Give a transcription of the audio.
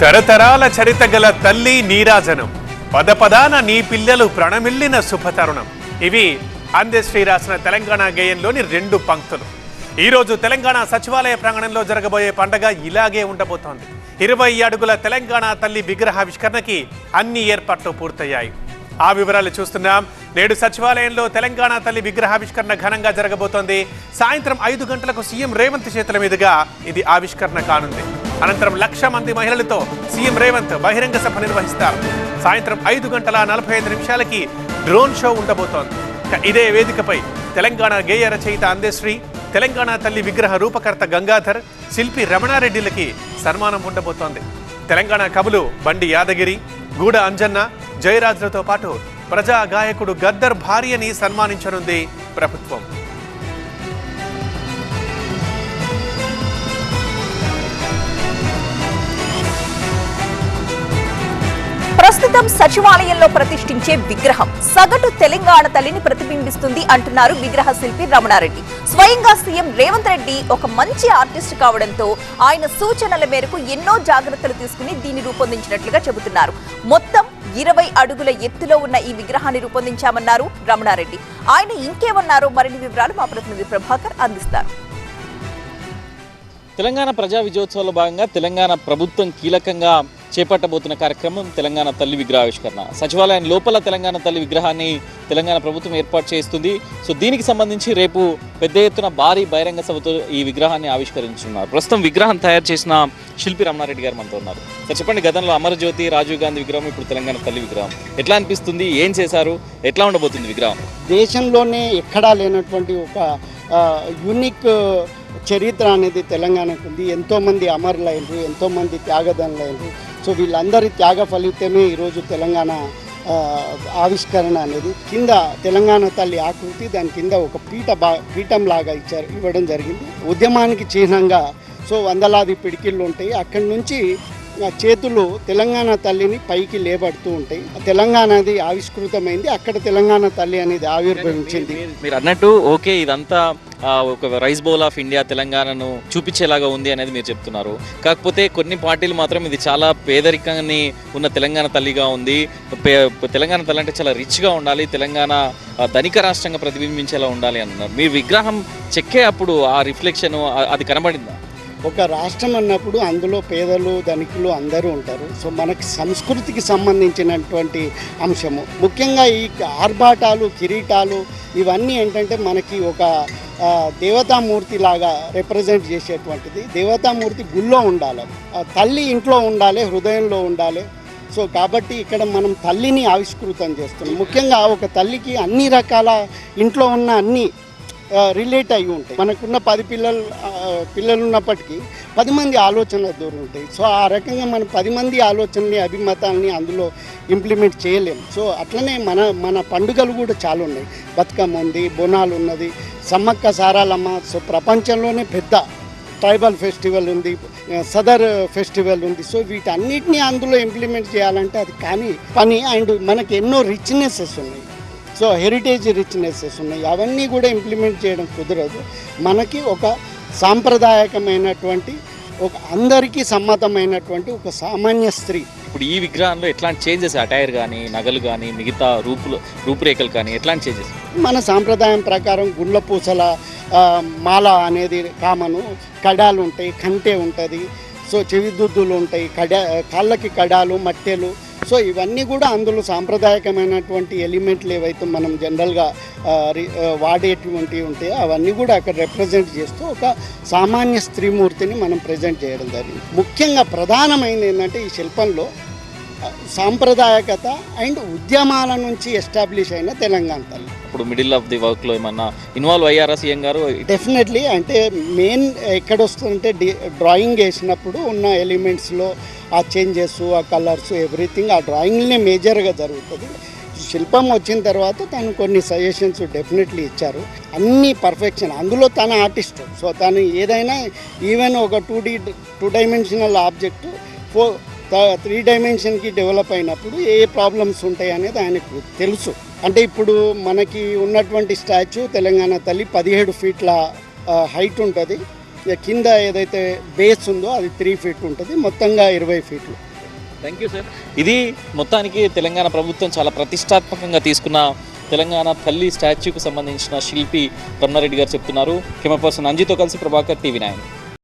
తరతరాల చరిత గల తల్లి నీరాజనం, పదపదాన నీ పిల్లలు ప్రణమిల్లిన శుభతరుణం. ఇవి అందశ్రీ రాసిన తెలంగాణ గేయంలోని 2 పంక్తులు. ఈరోజు తెలంగాణ సచివాలయ ప్రాంగణంలో జరగబోయే పండగ ఇలాగే ఉండబోతోంది. 20 అడుగుల తెలంగాణ తల్లి విగ్రహావిష్కరణకి అన్ని ఏర్పాట్లు పూర్తయ్యాయి. ఆ వివరాలు చూస్తున్నాం. నేడు సచివాలయంలో తెలంగాణ తల్లి విగ్రహావిష్కరణ ఘనంగా జరగబోతోంది. సాయంత్రం 5 గంటలకు సీఎం రేవంత్ చేతుల మీదుగా ఇది ఆవిష్కరణ కానుంది. అనంతరం 1,00,000 మంది మహిళలతో సీఎం రేవంత్ బహిరంగ సభ నిర్వహిస్తారు. సాయంత్రం 5:45 డ్రోన్ షో ఉండబోతోంది. ఇదే వేదికపై తెలంగాణ గేయ రచయిత అందశ్రీ, తెలంగాణ తల్లి విగ్రహ రూపకర్త గంగాధర్, శిల్పి రమణారెడ్డిలకి సన్మానం ఉండబోతోంది. తెలంగాణ కవులు బండి యాదగిరి, గూడ అంజన్న, జయరాజ్లతో పాటు ప్రజా గాయకుడు గద్దర్ భార్యని సన్మానించనుంది ప్రభుత్వం. ప్రస్తుతం సచివాలయంలో ప్రతిష్ఠించే విగ్రహం సగటు తెలంగాణ తల్లిని ప్రతిబింబిస్తుంది అంటున్నారు విగ్రహ శిల్పి రమణారెడ్డి. స్వయంగా సీఎం రేవంత్ రెడ్డి ఒక మంచి ఆర్టిస్ట్ కావడంతో ఆయన సూచనల మేరకు ఎన్నో జాగ్రత్తలు తీసుకుని దీన్ని రూపొందించినట్లుగా చెబుతున్నారు. మొత్తం 20 అడుగుల ఎత్తులో ఉన్న ఈ విగ్రహాన్ని రూపొందించామన్నారు రమణారెడ్డి. ఆయన ఇంకేమన్నారో మరిన్ని వివరాలు మా ప్రతినిధి ప్రభాకర్ అందిస్తారు. తెలంగాణ ప్రజా విజయోత్సవంలో భాగంగా తెలంగాణ ప్రభుత్వం కీలకంగా చేపట్టబోతున్న కార్యక్రమం తెలంగాణ తల్లి విగ్రహావిష్కరణ. సచివాలయం లోపల తెలంగాణ తల్లి విగ్రహాన్ని తెలంగాణ ప్రభుత్వం ఏర్పాటు చేస్తుంది. సో దీనికి సంబంధించి రేపు పెద్ద ఎత్తున భారీ బహిరంగ సభతో ఈ విగ్రహాన్ని ఆవిష్కరించున్నారు. ప్రస్తుతం విగ్రహం తయారు చేసిన శిల్పి రమణారెడ్డి గారు మనతో ఉన్నారు. సార్ చెప్పండి, గతంలో అమరజ్యోతి, రాజీవ్ గాంధీ విగ్రహం, ఇప్పుడు తెలంగాణ తల్లి విగ్రహం ఎట్లా అనిపిస్తుంది? ఏం చేశారు? ఎట్లా ఉండబోతుంది విగ్రహం? దేశంలోనే ఎక్కడా లేనటువంటి ఒక యూనిక్ చరిత్ర అనేది తెలంగాణకు ఉంది. ఎంతోమంది అమరులైనరు, ఎంతోమంది త్యాగదనులైనరు. సో వీళ్ళందరి త్యాగ ఫలితమే ఈరోజు తెలంగాణ ఆవిష్కరణ అనేది. కింద తెలంగాణ తల్లి ఆకృతి, దాని కింద ఒక పీఠం లాగా ఇవ్వడం జరిగింది. ఉద్యమానికి చిహ్నంగా సో వందలాది పిడికిళ్ళు ఉంటాయి. అక్కడి నుంచి చేతులు తెలంగాణ తల్లిని పైకి లేబడుతూ ఉంటాయి. తెలంగాణది ఆవిష్కృతమైంది, అక్కడ తెలంగాణ తల్లి అనేది ఆవిర్భవించింది. మీరు అన్నట్టు ఓకే, ఇదంతా ఒక రైస్ బౌల్ ఆఫ్ ఇండియా తెలంగాణను చూపించేలాగా ఉంది అనేది మీరు చెప్తున్నారు. కాకపోతే కొన్ని పార్టీలు మాత్రం ఇది చాలా పేదరికాన్ని ఉన్న తెలంగాణ తల్లిగా ఉంది, తెలంగాణ తల్లి అంటే చాలా రిచ్గా ఉండాలి, తెలంగాణ ధనిక రాష్ట్రంగా ప్రతిబింబించేలా ఉండాలి అన్నారు. మీ విగ్రహం చెక్కే అప్పుడు ఆ రిఫ్లెక్షన్ అది కనబడిందా? ఒక రాష్ట్రం అన్నప్పుడు అందులో పేదలు ధనికులు అందరూ ఉంటారు. సో మనకి సంస్కృతికి సంబంధించినటువంటి అంశము ముఖ్యంగా ఈ ఆర్భాటాలు, కిరీటాలు ఇవన్నీ ఏంటంటే మనకి ఒక దేవతామూర్తి లాగా రిప్రజెంట్ చేసేటువంటిది. దేవతామూర్తి గుళ్ళో ఉండాలి, తల్లి ఇంట్లో ఉండాలి, హృదయంలో ఉండాలి. సో కాబట్టి ఇక్కడ మనం తల్లిని ఆవిష్కృతం చేస్తున్నాం. ముఖ్యంగా ఒక తల్లికి అన్ని రకాల ఇంట్లో ఉన్న అన్ని రిలేట్ అయ్యి ఉంటాయి. మనకున్న 10 పిల్లలు ఉన్నప్పటికీ 10 మంది ఆలోచనలు దూరం ఉంటాయి. సో ఆ రకంగా మనం 10 మంది ఆలోచనని, అభిమతాలని అందులో ఇంప్లిమెంట్ చేయలేము. సో అట్లనే మన పండుగలు కూడా చాలా ఉన్నాయి. బతుకమ్మ ఉంది, బోనాలు ఉన్నది, సమ్మక్క సారాలమ్మ. సో ప్రపంచంలోనే పెద్ద ట్రైబల్ ఫెస్టివల్ ఉంది, సదర్ ఫెస్టివల్ ఉంది. సో వీటన్నిటిని అందులో ఇంప్లిమెంట్ చేయాలంటే అది కానీ పని. అండ్ మనకి ఎన్నో రిచ్నెసెస్ ఉన్నాయి, సో హెరిటేజ్ రిచ్నెసెస్ ఉన్నాయి. అవన్నీ కూడా ఇంప్లిమెంట్ చేయడం కుదరదు. మనకి ఒక సాంప్రదాయకమైనటువంటి, ఒక అందరికీ సమ్మతమైనటువంటి ఒక సామాన్య స్త్రీ. ఇప్పుడు ఈ విగ్రహంలో ఎట్లాంటి చేంజెస్, అటైర్ కానీ, నగలు కానీ, మిగతా రూపురేఖలు కానీ ఎట్లాంటి చేంజెస్? మన సాంప్రదాయం ప్రకారం గుండ్ల పూసల మాల అనేది కామను, కడాలు ఉంటాయి, కంటె ఉంటుంది, సో చెవిదుద్దులు ఉంటాయి, కాళ్ళకి కడాలు, మట్టెలు. సో ఇవన్నీ కూడా అందులో సాంప్రదాయకమైనటువంటి ఎలిమెంట్లు ఏవైతే మనం జనరల్గా వాడేటువంటివి ఉంటాయో అవన్నీ కూడా అక్కడ రిప్రజెంట్ చేస్తూ ఒక సామాన్య స్త్రీమూర్తిని మనం ప్రజెంట్ చేయడం జరిగింది. ముఖ్యంగా ప్రధానమైనది ఏంటంటే ఈ శిల్పంలో సాంప్రదాయకత అండ్ ఉద్యమాల నుంచి ఎస్టాబ్లిష్ అయిన తెలంగాణ తల్లి. ఇప్పుడు మిడిల్ ఆఫ్ ది వర్క్లో ఏమన్నా ఇన్వాల్వ్ అయ్యారా సీఎం గారు? డెఫినెట్లీ. అంటే మెయిన్ ఎక్కడ వస్తుందంటే డ్రాయింగ్ వేసినప్పుడు ఉన్న ఎలిమెంట్స్లో ఆ చేంజెస్, ఆ కలర్స్, ఎవ్రీథింగ్ ఆ డ్రాయింగ్నే మేజర్గా జరుగుతుంది. శిల్పం వచ్చిన తర్వాత తను కొన్ని సజెషన్స్ డెఫినెట్లీ ఇచ్చారు. అన్ని పర్ఫెక్షన్, అందులో తన ఆర్టిస్ట్. సో తను ఏదైనా ఈవెన్ ఒక 2 డైమెన్షనల్ ఆబ్జెక్టు 3 డైమెన్షన్కి డెవలప్ అయినప్పుడు ఏ ప్రాబ్లమ్స్ ఉంటాయి అనేది ఆయనకు తెలుసు. అంటే ఇప్పుడు మనకి ఉన్నటువంటి స్టాచ్యూ తెలంగాణ తల్లి 17 ఫీట్ల హైట్ ఉంటుంది. కింద ఏదైతే బేస్ ఉందో అది 3 ఫీట్ ఉంటుంది, మొత్తంగా 20 ఫీట్లు. Thank you sir. ఇది మొత్తానికి తెలంగాణ ప్రభుత్వం చాలా ప్రతిష్టాత్మకంగా తీసుకున్న తెలంగాణ తల్లి స్టాచ్యూకు సంబంధించిన శిల్పి రమణారెడ్డి గారు చెప్తున్నారు. కెమెరా పర్సన్ అంజితో కలిసి ప్రభాకర్, టీవీ 9.